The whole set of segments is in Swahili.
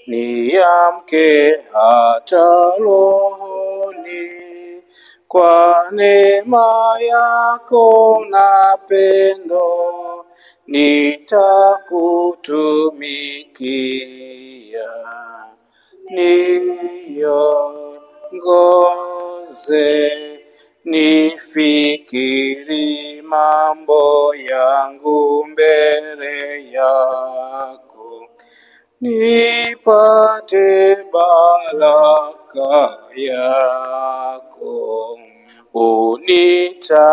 niamke hata rohoni, kwa neema yako na pendo nitakutumikia. Niongoze nifikiri mambo yangu mbele yako, nipate baraka yako.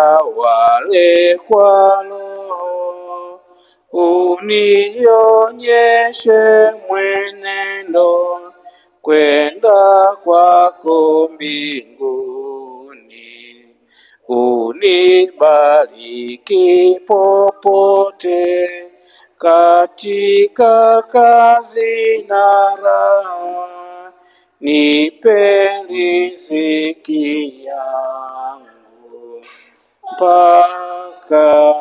Unitawale kwa Roho, unionyeshe mwenendo kwenda kwako mbinguni. Unibariki popote katika kazi na raha, nipe riziki yangu mpaka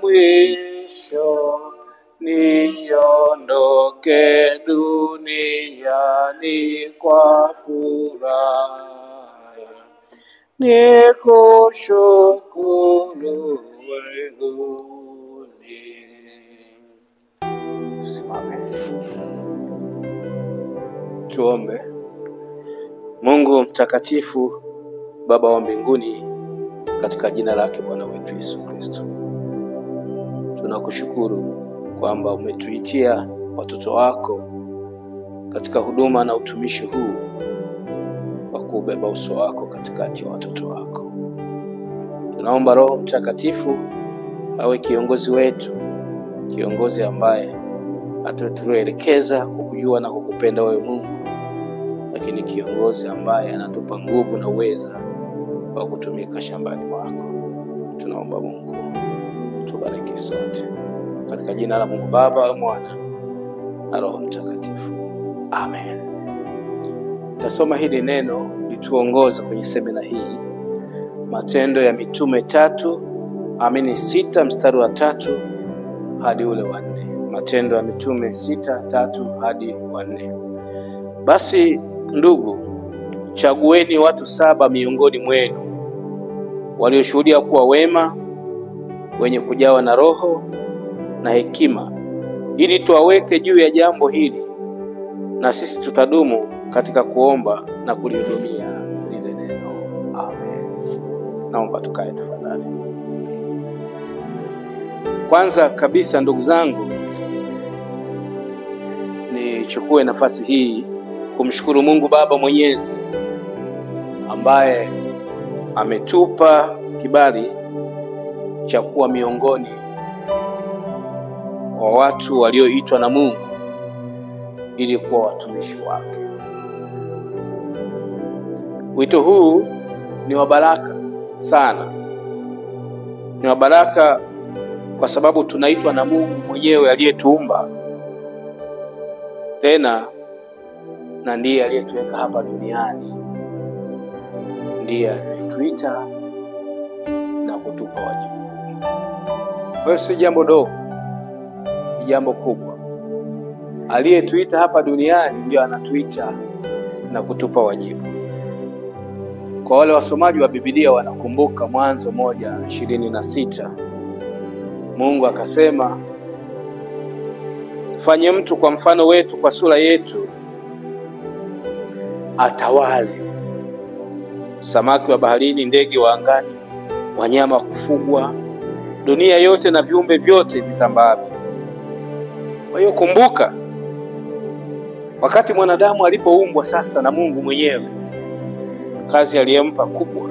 mwisho, niondoke duniani kwa furaha, nikushukuru mbinguni. Simame. Tuombe. Mungu mtakatifu, Baba wa mbinguni, katika jina lake Bwana wetu Yesu Kristo, tunakushukuru kwamba umetuitia watoto wako katika huduma na utumishi huu wa kubeba uso wako katikati ya watoto wako. Tunaomba Roho Mtakatifu awe kiongozi wetu, kiongozi ambaye atatuelekeza kukujua na kukupenda wewe Mungu, lakini kiongozi ambaye anatupa nguvu na uweza wa kutumika shambani mwako. Tunaomba Mungu tubariki sote, katika jina la Mungu Baba, Mwana na Roho Mtakatifu. Amen. Tasoma hili neno lituongoze kwenye semina hii, Matendo ya Mitume 6 mstari wa 3 hadi ule wa 4. Matendo ya Mitume 6:3 hadi wa 4. Basi ndugu, chagueni watu 7 miongoni mwenu walioshuhudia kuwa wema, wenye kujawa na roho na hekima, ili tuwaweke juu ya jambo hili, na sisi tutadumu katika kuomba na kulihudumia lile neno. Amen. Naomba tukae tafadhali. Kwanza kabisa, ndugu zangu, nichukue nafasi hii kumshukuru Mungu Baba Mwenyezi ambaye ametupa kibali cha kuwa miongoni wa watu walioitwa na Mungu ili kuwa watumishi wake. Wito huu ni wa baraka sana. Ni wa baraka kwa sababu tunaitwa na Mungu mwenyewe aliyetuumba, tena na ndiye aliyetuweka hapa duniani. Ndiye aliyetuita na kutupa wajibu. Kwa hiyo si jambo dogo, ni jambo kubwa. Aliyetuita hapa duniani ndiye anatuita na kutupa wajibu. Kwa wale wasomaji wa Biblia wanakumbuka Mwanzo 1:26. Mungu akasema, tufanye mtu kwa mfano wetu, kwa sura yetu, atawale samaki wa baharini, ndege wa angani, wanyama kufugwa, dunia yote na viumbe vyote vitambaavyo. Kwa hiyo kumbuka, wakati mwanadamu alipoumbwa sasa na Mungu mwenyewe, kazi aliyempa kubwa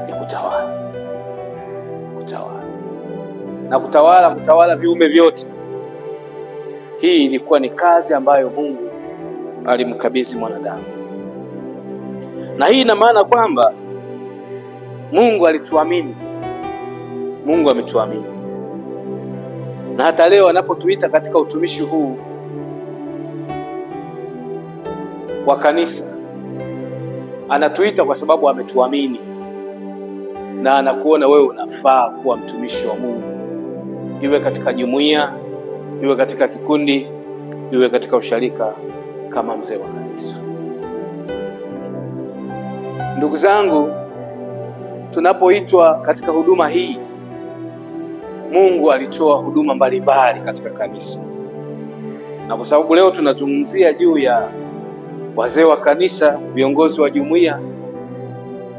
ni kutawala. Na kutawala viumbe vyote. Hii ilikuwa ni kazi ambayo Mungu alimkabidhi mwanadamu. Na hii ina maana kwamba Mungu alituamini. Mungu ametuamini. Na hata leo anapotuita katika utumishi huu wa kanisa, anatuita kwa sababu ametuamini. Na anakuona wewe unafaa kuwa mtumishi wa Mungu. Iwe katika jumuiya, iwe katika kikundi, iwe katika usharika kama mzee wa kanisa. Ndugu zangu, tunapoitwa katika huduma hii, Mungu alitoa huduma mbalimbali katika kanisa. Na kwa sababu leo tunazungumzia juu ya wazee wa kanisa, viongozi wa jumuiya,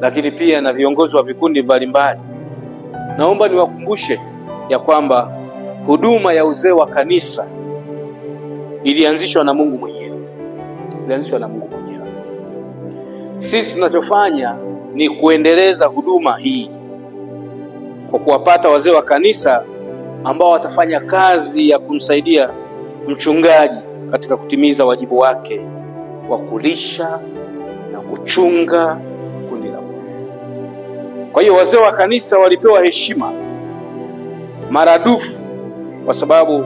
lakini pia na viongozi wa vikundi mbalimbali, naomba niwakumbushe ya kwamba huduma ya uzee wa kanisa ilianzishwa na Mungu mwenyewe. Sisi tunachofanya ni kuendeleza huduma hii kwa kuwapata wazee wa kanisa ambao watafanya kazi ya kumsaidia mchungaji katika kutimiza wajibu wake wa kulisha na kuchunga kundi la Mungu. Kwa hiyo wazee wa kanisa walipewa heshima maradufu kwa sababu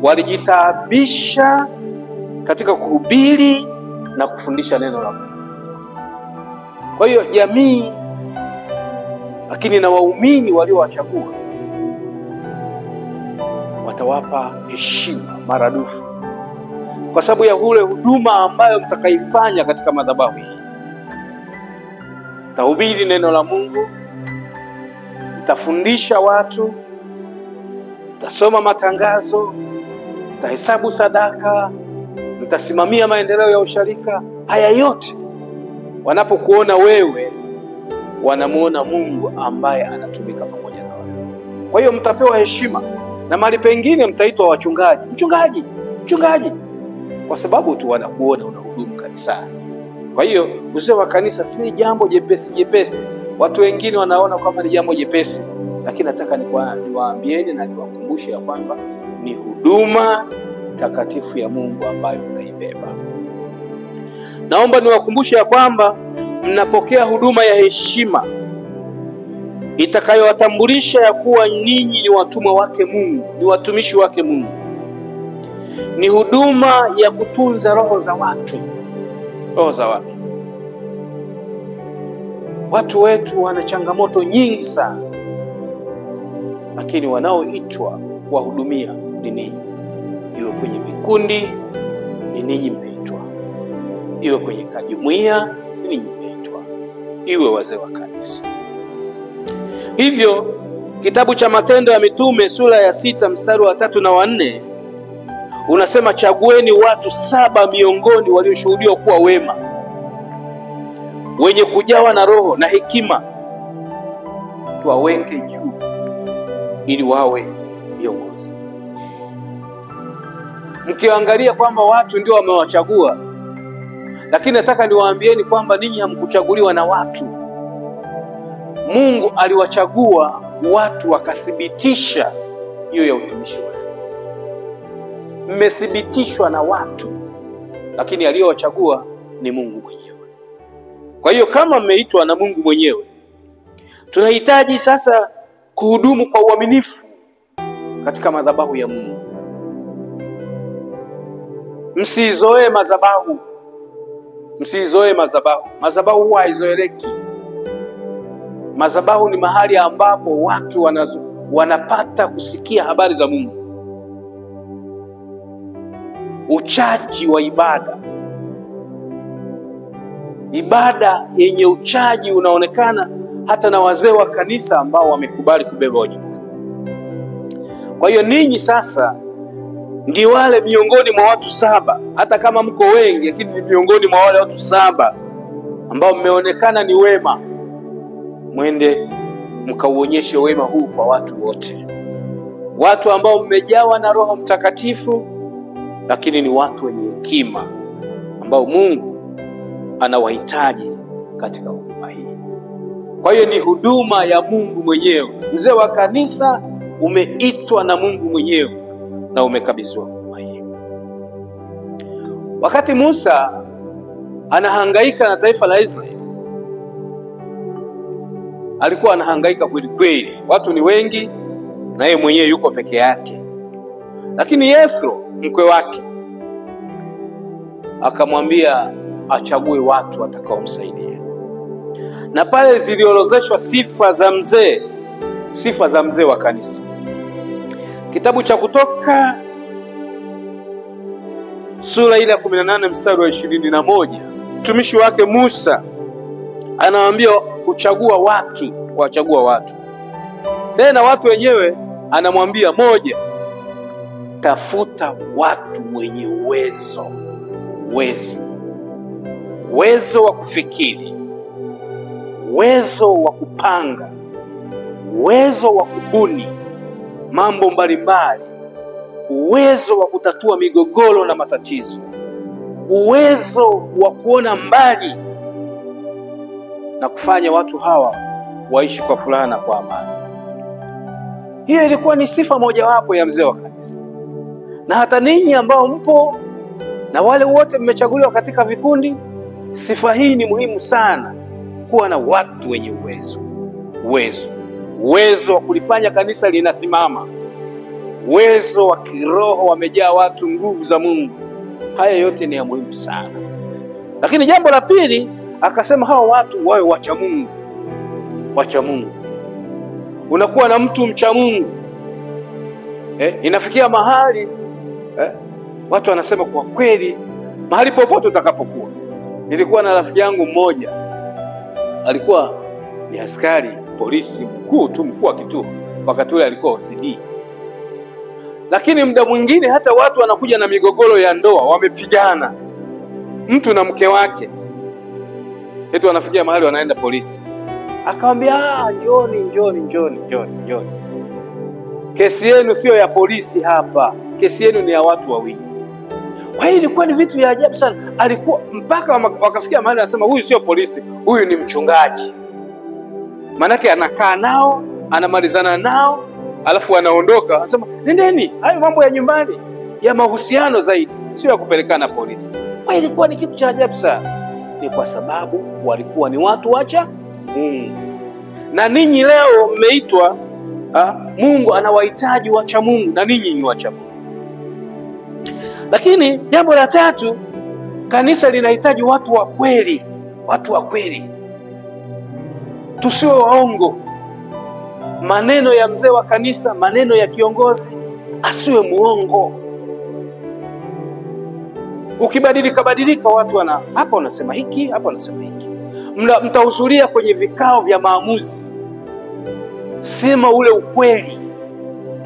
walijitaabisha katika kuhubiri na kufundisha neno la Mungu. Kwa hiyo jamii, lakini na waumini waliowachagua, watawapa heshima maradufu kwa sababu ya ule huduma ambayo mtakaifanya katika madhabahu hii. Mtahubiri neno la Mungu, mtafundisha watu, mtasoma matangazo, mtahesabu sadaka, mtasimamia maendeleo ya usharika. Haya yote wanapokuona wewe, wanamuona Mungu ambaye anatumika pamoja na wewe. Kwa hiyo mtapewa heshima, na mahali pengine mtaitwa wachungaji, mchungaji, kwa sababu tu wanakuona unahudumu kanisani. Kwa hiyo uzee wa kanisa si jambo jepesi. Watu wengine wanaona kama ni jambo jepesi, lakini nataka niwaambieni na niwakumbushe ya kwamba ni huduma takatifu ya Mungu ambayo unaibeba. Naomba niwakumbushe ya kwamba mnapokea huduma ya heshima itakayowatambulisha ya kuwa ninyi ni watumwa wake Mungu, ni watumishi wake Mungu. Ni huduma ya kutunza roho za watu. Watu wetu wana changamoto nyingi sana, lakini wanaoitwa kuwahudumia ni ninyi. Iwe kwenye vikundi, ni ninyi mmeitwa. Iwe kwenye jumuiya, ni ninyi mmeitwa. Iwe wazee wa kanisa. Hivyo kitabu cha Matendo ya Mitume sura ya 6 mstari wa 3 na 4 unasema, chagueni watu 7 miongoni walioshuhudiwa kuwa wema, wenye kujawa na roho na hekima, tuwaweke juu ili wawe viongozi. Mkiangalia kwamba watu ndio wamewachagua, lakini nataka niwaambieni kwamba ninyi hamkuchaguliwa na watu. Mungu aliwachagua watu wakathibitisha hiyo ya utumishi wenu. Mmethibitishwa na watu, lakini aliyowachagua ni Mungu mwenyewe. Kwa hiyo kama mmeitwa na Mungu mwenyewe, tunahitaji sasa kuhudumu kwa uaminifu katika madhabahu ya Mungu. Msizoee madhabahu. Madhabahu huwa haizoeleki. Madhabahu ni mahali ambapo watu wanapata kusikia habari za Mungu. Uchaji wa ibada yenye uchaji unaonekana hata na wazee wa kanisa ambao wamekubali kubeba wajibu. Kwa hiyo ninyi sasa ndi wale miongoni mwa watu 7, hata kama mko wengi, lakini ni miongoni mwa wale watu 7 ambao mmeonekana ni wema. Mwende mkauonyeshe wema huu kwa watu wote. Watu ambao mmejawa na Roho Mtakatifu, lakini ni watu wenye hekima ambao Mungu anawahitaji katika huduma hii. Kwa hiyo ni huduma ya Mungu mwenyewe. Mzee wa kanisa umeitwa na Mungu mwenyewe na umekabidhiwa huduma hii. Wakati Musa anahangaika na taifa la Israeli, alikuwa anahangaika kweli kweli. Watu ni wengi na yeye mwenyewe yuko peke yake. Lakini Yethro mkwe wake akamwambia achague watu watakaomsaidia. Na pale ziliorozeshwa sifa za mzee wa kanisa. Kitabu cha Kutoka sura ile ya 18 mstari wa 21, mtumishi wake Musa anawaambia kuchagua watu. Tena watu wenyewe anamwambia, moja, tafuta watu wenye uwezo wa kufikiri, uwezo wa kupanga, uwezo wa kubuni mambo mbalimbali, uwezo wa kutatua migogoro na matatizo, uwezo wa kuona mbali na kufanya watu hawa waishi kwa furaha na kwa amani. Hiyo ilikuwa ni sifa mojawapo ya mzee wa kanisa. Na hata ninyi ambao mpo na wale wote mmechaguliwa katika vikundi, sifa hii ni muhimu sana, kuwa na watu wenye uwezo wa kulifanya kanisa linasimama, uwezo wa kiroho, wamejaa watu nguvu za Mungu. Haya yote ni ya muhimu sana. Lakini jambo la pili, akasema hawa watu wawe wacha Mungu. Unakuwa na mtu mcha Mungu, inafikia mahali watu wanasema kwa kweli, mahali popote utakapokuwa. Nilikuwa na rafiki yangu mmoja, alikuwa ni askari polisi mkuu wa kituo, wakati ule alikuwa OCD. Lakini muda mwingine hata watu wanakuja na migogoro ya ndoa, wamepigana mtu na mke wake, eti wanafikia mahali wanaenda polisi. Akamwambia, njoni. Kesi yenu sio ya polisi hapa, kesi yenu ni ya watu wawili. Kwa hiyo ilikuwa ni vitu vya ajabu sana. Alikuwa mpaka wakafikia mahali anasema, huyu sio polisi, huyu ni mchungaji. Manake anakaa nao, anamalizana nao, alafu anaondoka, anasema nendeni, hayo mambo ya nyumbani ya mahusiano zaidi, sio ya kupelekana polisi. Kwa hiyo ilikuwa ni kitu cha ajabu sana. Ni kwa sababu walikuwa ni watu wacha Mungu. Na ninyi leo mmeitwa, Mungu anawahitaji wacha Mungu, na ninyi ni wacha Mungu. Lakini jambo la tatu, kanisa linahitaji watu wa kweli. Tusiwe waongo. Maneno ya mzee wa kanisa, maneno ya kiongozi, asiwe muongo. Ukibadilika watu hapa unasema hiki, hapa unasema hiki. Mtahudhuria kwenye vikao vya maamuzi, sema ule ukweli,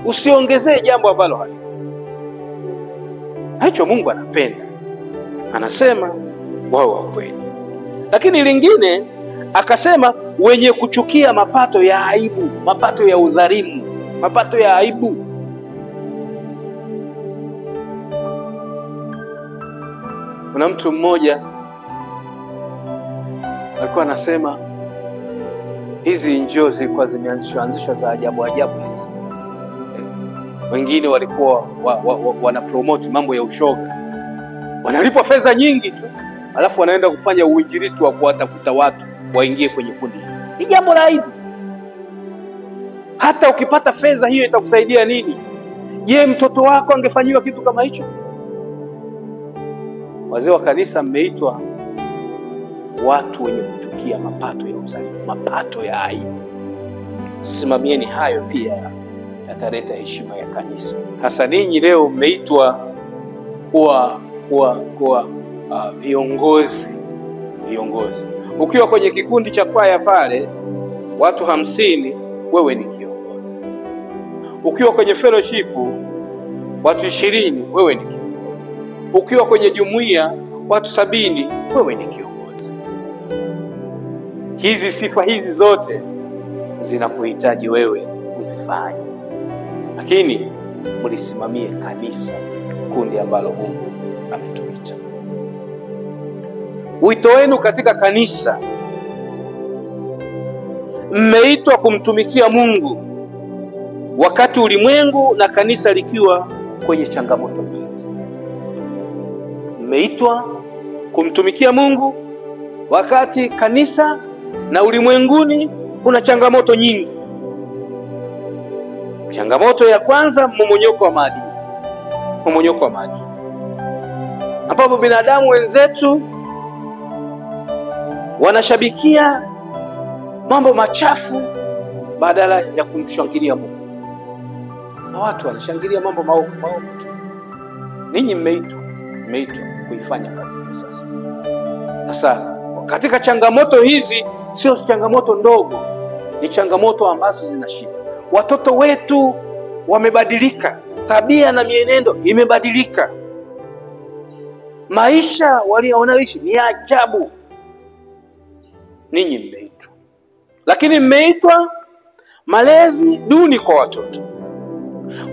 usiongezee jambo ambalo hali. Hicho Mungu anapenda, anasema wao wa kweli. Lakini lingine akasema, wenye kuchukia mapato ya aibu, mapato ya udhalimu, mapato ya aibu. Kuna mtu mmoja alikuwa anasema hizi njoo zilikuwa zimeanzishwa za ajabu hizi. Wengine walikuwa wana promote mambo ya ushoga, wanalipwa fedha nyingi tu, alafu wanaenda kufanya uinjilisti wa kuwatafuta watu waingie kwenye kundi hili. Ni jambo la aibu. Hata ukipata fedha hiyo itakusaidia nini? Je, mtoto wako angefanyiwa kitu kama hicho? Wazee wa kanisa mmeitwa watu wenye kuchukia mapato ya udhalimu, mapato ya aibu. Simamieni hayo, pia yataleta heshima ya kanisa. Hasa ninyi leo mmeitwa kuwa viongozi. Ukiwa kwenye kikundi cha kwaya pale watu 50, wewe ni kiongozi. Ukiwa kwenye fellowship watu 20, wewe ni kiongozi. Ukiwa kwenye jumuiya watu 70, wewe ni kiongozi. Hizi sifa hizi zote zinakuhitaji wewe uzifanye. Lakini mlisimamie kanisa, kundi ambalo Mungu ametuita. Wito wenu katika kanisa, mmeitwa kumtumikia Mungu wakati ulimwengu na kanisa likiwa kwenye changamoto nyingi. Mmeitwa kumtumikia Mungu wakati kanisa na ulimwenguni kuna changamoto nyingi. Changamoto ya kwanza, mmomonyoko wa maadili. Ambapo binadamu wenzetu wanashabikia mambo machafu badala ya kumshangilia Mungu. Na watu wanashangilia mambo maovu tu. Ninyi mmeitwa mmeitwa kuifanya kazi hiyo. Sasa katika changamoto hizi, sio changamoto ndogo, ni changamoto ambazo zina shida. Watoto wetu wamebadilika, tabia na mienendo imebadilika, maisha wanaoishi ni ajabu. Ninyi mmeitwa, lakini mmeitwa malezi duni kwa watoto.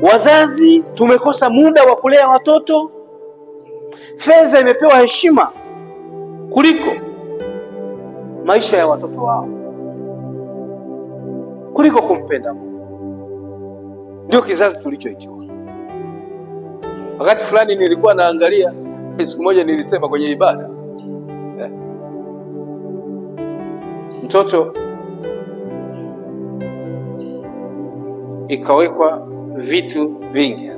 Wazazi tumekosa muda wa kulea watoto. Fedha imepewa heshima kuliko maisha ya watoto wao, kuliko kumpenda Mungu. Ndio kizazi tulichoitiwa. Wakati fulani nilikuwa naangalia, siku moja nilisema kwenye ibada, mtoto ikawekwa vitu vingi,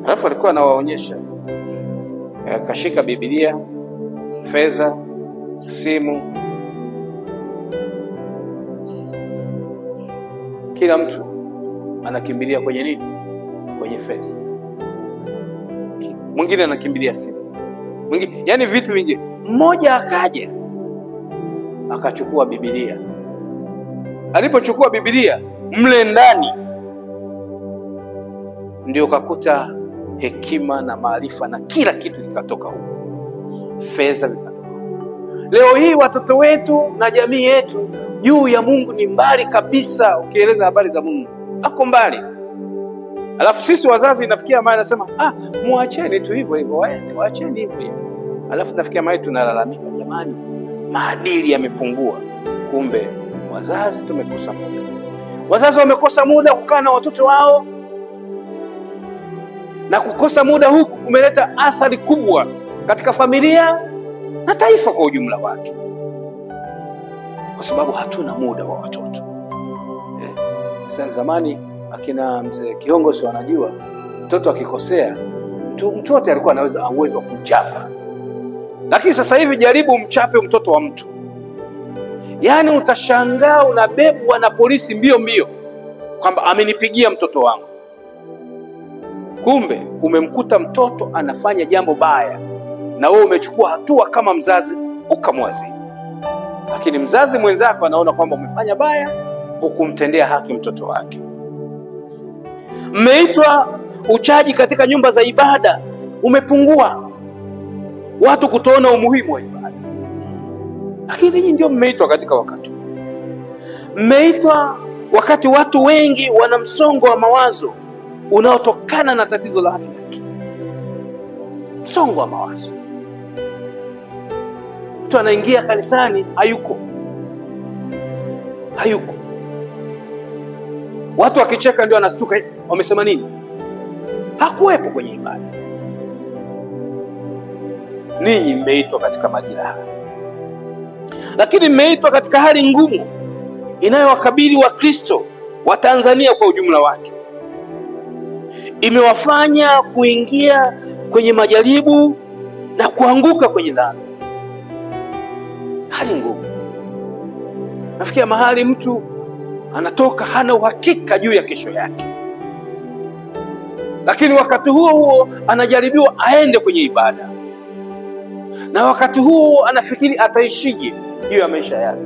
alafu alikuwa anawaonyesha, akashika Biblia, fedha, simu. Kila mtu anakimbilia kwenye nini? Kwenye fedha. Mwingine anakimbilia simu, mwingine, yani vitu vingi. Mmoja akaja akachukua Biblia. Alipochukua Biblia, mle ndani ndio kakuta hekima na maarifa na kila kitu likatoka huko. Fedha likatoka. Leo hii watoto wetu na jamii yetu juu ya Mungu ni mbali kabisa. Ukieleza habari za Mungu ako mbali. Alafu sisi wazazi nafikia mahali nasema, muacheni tu hivyo hivyo, waacheni hivyo hivyo. Alafu nafikia mahali tunalalamika, jamani, maadili yamepungua. Kumbe wazazi tumekosa muda. Wazazi wamekosa muda kukaa na watoto wao, na kukosa muda huku kumeleta athari kubwa katika familia na taifa kwa ujumla wake, kwa sababu hatuna muda wa watoto. Sasa zamani akina mzee Kiongozi wanajua, mtoto akikosea mtu wote alikuwa anaweza uwezo wa kumchapa. Lakini sasa hivi jaribu mchape mtoto wa mtu, yani utashangaa unabebwa na polisi mbio mbio kwamba amenipigia mtoto wangu. Kumbe umemkuta mtoto anafanya jambo baya, na wewe umechukua hatua kama mzazi ukamwadhibu. Lakini mzazi mwenzako anaona kwamba umefanya baya, hukumtendea haki mtoto wake. Mmeitwa uchaji katika nyumba za ibada umepungua, watu kutoona umuhimu wa ibada. Lakini ninyi ndio mmeitwa katika wakati. Mmeitwa wakati watu wengi wana msongo wa mawazo unaotokana na tatizo la afya. Msongo wa mawazo. Mtu anaingia kanisani hayuko. Watu wakicheka ndio anastuka, wamesema nini? Hakuwepo kwenye ibada. Ninyi mmeitwa katika majira haya. Lakini mmeitwa katika hali ngumu inayowakabili Wakristo wa Tanzania kwa ujumla wake. Imewafanya kuingia kwenye majaribu na kuanguka kwenye dhambi. Hali ngumu. Nafikia mahali mtu anatoka hana uhakika juu ya kesho yake, lakini wakati huo anajaribiwa aende kwenye ibada, na wakati huo anafikiri ataishije juu ya maisha yake.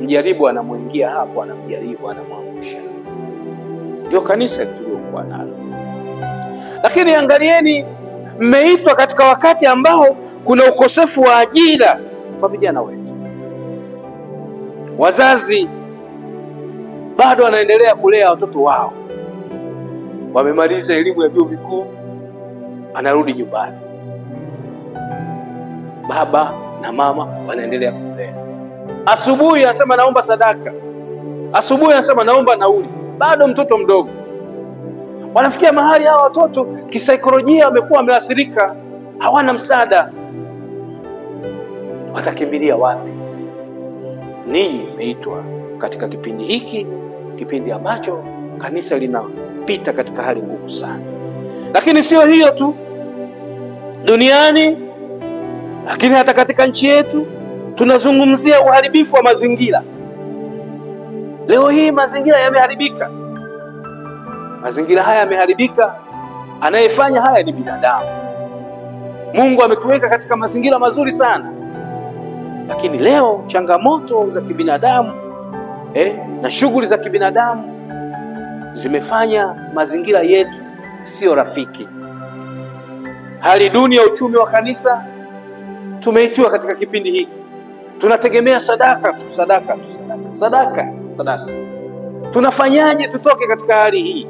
Mjaribu anamuingia hapo, anamjaribu, anamwangusha. Ndio kanisa tuliokuwa nalo. Lakini angalieni, mmeitwa katika wakati ambao kuna ukosefu wa ajira kwa vijana wetu. Wazazi bado wanaendelea kulea watoto wao. Wamemaliza elimu ya vyuo vikuu, anarudi nyumbani. Baba na mama wanaendelea kulea. Asubuhi anasema naomba sadaka, asubuhi anasema naomba nauli. Bado mtoto mdogo. Wanafikia mahali hawa watoto kisaikolojia wamekuwa wameathirika, hawana msaada. Watakimbilia wapi? Ninyi mmeitwa katika kipindi hiki, kipindi ambacho kanisa linapita katika hali ngumu sana. Lakini sio hiyo tu, duniani, lakini hata katika nchi yetu tunazungumzia uharibifu wa mazingira. Leo hii mazingira yameharibika. Mazingira haya yameharibika Anayefanya haya ni binadamu. Mungu ametuweka katika mazingira mazuri sana, lakini leo changamoto za kibinadamu na shughuli za kibinadamu zimefanya mazingira yetu sio rafiki. Hali duni ya uchumi wa kanisa tumeitiwa katika kipindi hiki. Tunategemea sadaka. Tunafanyaje tutoke katika hali hii?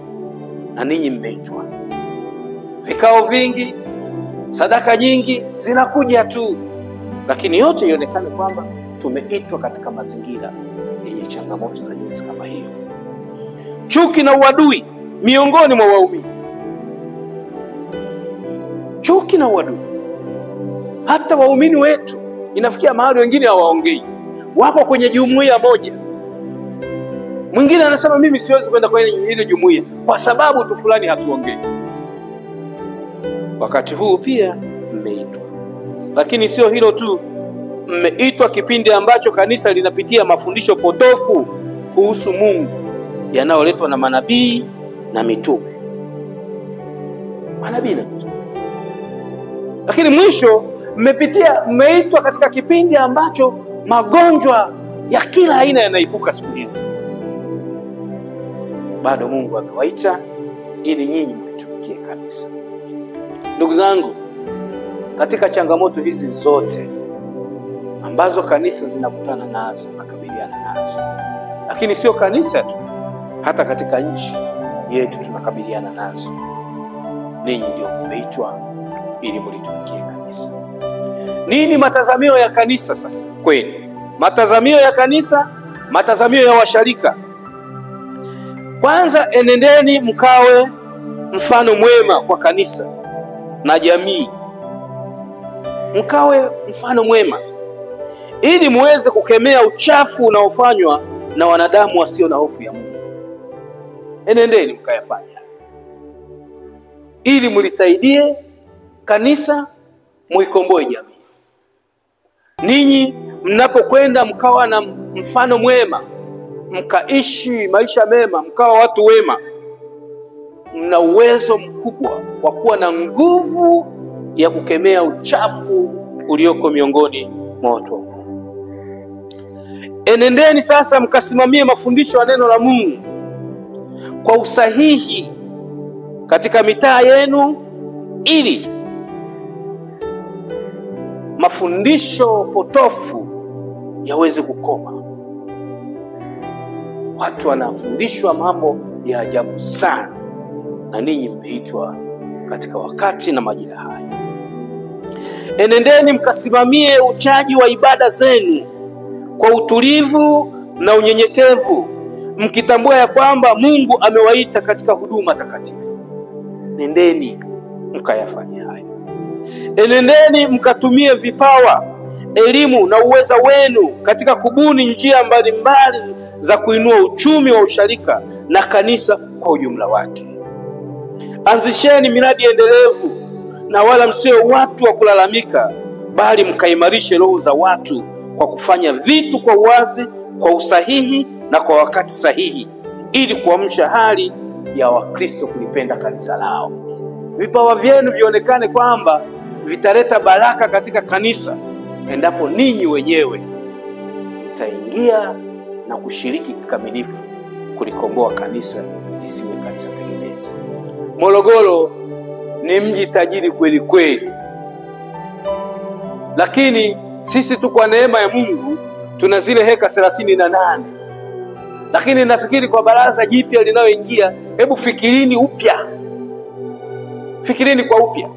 Na ninyi mmeitwa. Vikao vingi, sadaka nyingi zinakuja tu, lakini yote ionekane kwamba tumeitwa katika mazingira yenye changamoto za jinsi kama hiyo. Chuki na uadui miongoni mwa waumini. Chuki na uadui. Hata waumini wetu inafikia mahali wengine hawaongei. Wako kwenye jumuiya moja, mwingine anasema mimi siwezi kwenda kwenye ile jumuiya kwa sababu tu fulani hatuongei. Wakati huu pia mmeitwa. Lakini sio hilo tu, mmeitwa kipindi ambacho kanisa linapitia mafundisho potofu kuhusu Mungu yanayoletwa na manabii na mitume. Lakini mwisho mmeitwa katika kipindi ambacho magonjwa ya kila aina yanaibuka siku hizi. Bado Mungu amewaita ili nyinyi mtumikie kanisa. Ndugu zangu, katika changamoto hizi zote ambazo kanisa zinakutana nazo, nakabiliana nazo, lakini sio kanisa tu, hata katika nchi yetu tunakabiliana nazo, ninyi ndio mmeitwa ili mlitumikie kanisa. Nini matazamio ya kanisa sasa kwenu? Matazamio ya kanisa, matazamio ya washarika. Kwanza, enendeni mkawe mfano mwema kwa kanisa na jamii. Mkawe mfano mwema ili muweze kukemea uchafu unaofanywa na wanadamu wasio na hofu ya Mungu. Enendeni mkayafanya ili mlisaidie kanisa, muikomboe jamii. Ninyi mnapokwenda mkawa na mfano mwema, mkaishi maisha mema, mkawa watu wema, mna uwezo mkubwa wa kuwa na nguvu ya kukemea uchafu ulioko miongoni mwa watu wa Mungu. Enendeni sasa mkasimamie mafundisho ya neno la Mungu kwa usahihi katika mitaa yenu, ili mafundisho potofu yaweze kukoma. Watu wanafundishwa mambo ya ajabu sana, na ninyi mmeitwa katika wakati na majira haya. Enendeni mkasimamie uchaji wa ibada zenu kwa utulivu na unyenyekevu, mkitambua ya kwamba Mungu amewaita katika huduma takatifu. Nendeni mkayafanya hayo. Enendeni mkatumie vipawa, elimu na uweza wenu katika kubuni njia mbalimbali za kuinua uchumi wa usharika na kanisa kwa ujumla wake. Anzisheni miradi endelevu, na wala msiwe watu wa kulalamika, bali mkaimarishe roho za watu kwa kufanya vitu kwa uwazi, kwa usahihi na kwa wakati sahihi, ili kuamsha hali ya Wakristo kulipenda kanisa lao. Vipawa vyenu vionekane kwamba vitaleta baraka katika kanisa endapo ninyi wenyewe mtaingia na kushiriki kikamilifu kulikomboa kanisa lisiwe kanisa tegemezi. Morogoro ni mji tajiri kweli kweli, lakini sisi tu kwa neema ya Mungu tuna zile heka 38. Lakini nafikiri kwa baraza jipya linaloingia, hebu fikirini upya. Fikirini kwa upya.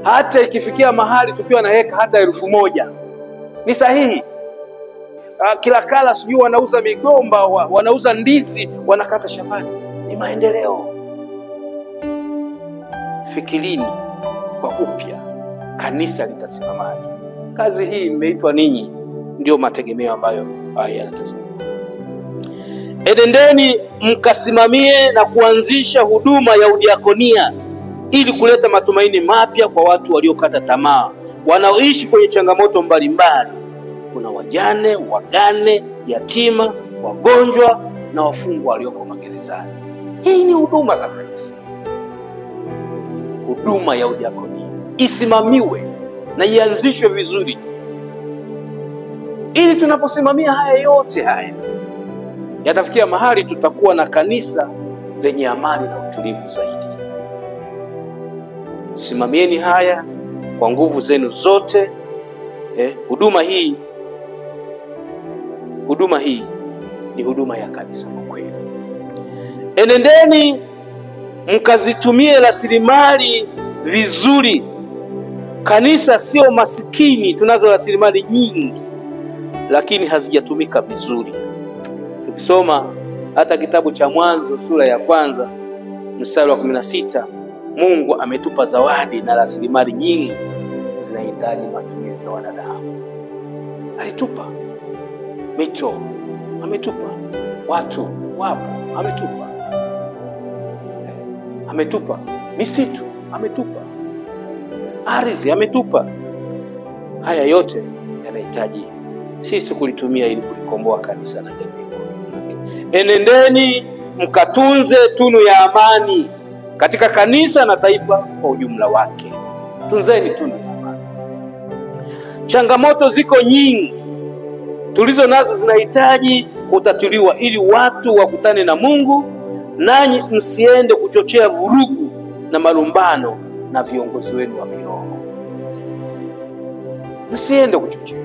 Hata ikifikia mahali tukiwa na heka hata 1000 ni sahihi. Kila kala sijui wanauza migomba, wanauza ndizi, wanakata shambani, ni maendeleo. Fikirini kwa upya, kanisa litasimamaje? Kazi hii imeitwa ninyi, ndio mategemeo ambayo haya yanatazamwa. Enendeni mkasimamie na kuanzisha huduma ya udiakonia ili kuleta matumaini mapya kwa watu waliokata tamaa, wanaoishi kwenye changamoto mbalimbali. Kuna wajane, wagane, yatima, wagonjwa na wafungwa walioko magerezani. Hii ni huduma za kanisa. huduma ya udiakonia isimamiwe na ianzishwe vizuri, ili tunaposimamia haya yote haya yatafikia mahali tutakuwa na kanisa lenye amani na utulivu zaidi. Simamieni haya kwa nguvu zenu zote. Huduma hii ni huduma ya kanisa kwa kweli. Enendeni mkazitumie rasilimali vizuri. Kanisa sio masikini, tunazo rasilimali nyingi lakini hazijatumika vizuri. Tukisoma hata kitabu cha Mwanzo sura ya 1 mstari wa 16, Mungu ametupa zawadi na rasilimali nyingi zinahitaji matumizi ya wanadamu. Alitupa mito, ametupa watu wapo, ametupa misitu, ametupa ardhi, ametupa. Haya yote yanahitaji sisi kulitumia ili kulikomboa kanisa na jamii. Enendeni mkatunze tunu ya amani katika kanisa na taifa kwa ujumla wake. Tunzeni tunu ya amani. Changamoto ziko nyingi tulizo nazo zinahitaji kutatuliwa ili watu wakutane na Mungu, nanyi msiende kuchochea vurugu na malumbano na viongozi wenu wa kiroho. Msiende kuchochea.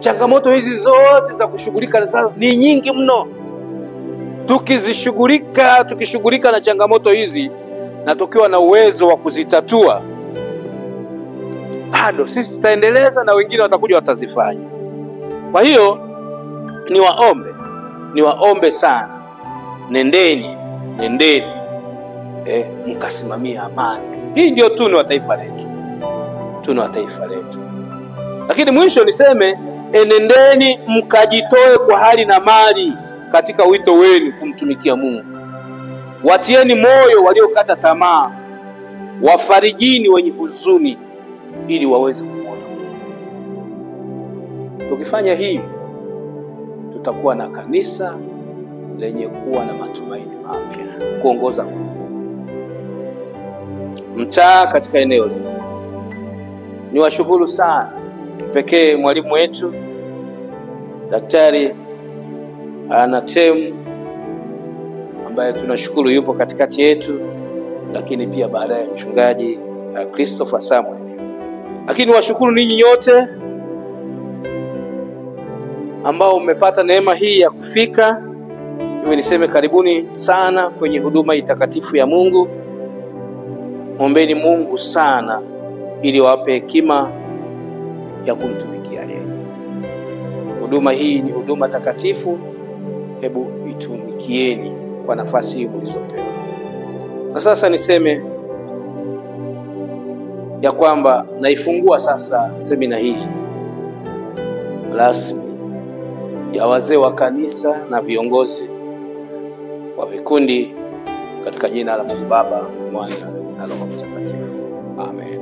Changamoto hizi zote za kushughulika na sasa ni nyingi mno. Tukishughulika na changamoto hizi na tukiwa na uwezo wa kuzitatua, bado sisi tutaendeleza na wengine watakuja watazifanya. Kwa hiyo niwaombe sana, nendeni mkasimamia amani. Hii ndio tunu wa taifa letu. Lakini mwisho niseme, enendeni mkajitoe kwa hali na mali katika wito wenu kumtumikia Mungu. Watieni moyo waliokata tamaa, wafarijini wenye huzuni ili waweze kumwona Mungu. Tukifanya hivi tutakuwa na kanisa lenye kuwa na matumaini mapya, kuongoza mtaa katika eneo letu. Niwashukuru sana kipekee mwalimu wetu Daktari Anatemu, ambaye tunashukuru yupo katikati yetu, lakini pia baadaye mchungaji Christopher Samuel. Lakini washukuru ninyi nyote ambao mmepata neema hii ya kufika. Mimi niseme karibuni sana kwenye huduma itakatifu ya Mungu. Ombeni Mungu sana ili wape hekima ya kumtumikia yeye. Huduma hii ni huduma takatifu. Hebu itumikieni kwa nafasi hii mlizopewa. Na sasa niseme ya kwamba naifungua sasa semina hii rasmi ya wazee wa kanisa na viongozi wa vikundi katika jina la Mungu Baba, Mwana na Roho Mtakatifu. Amen.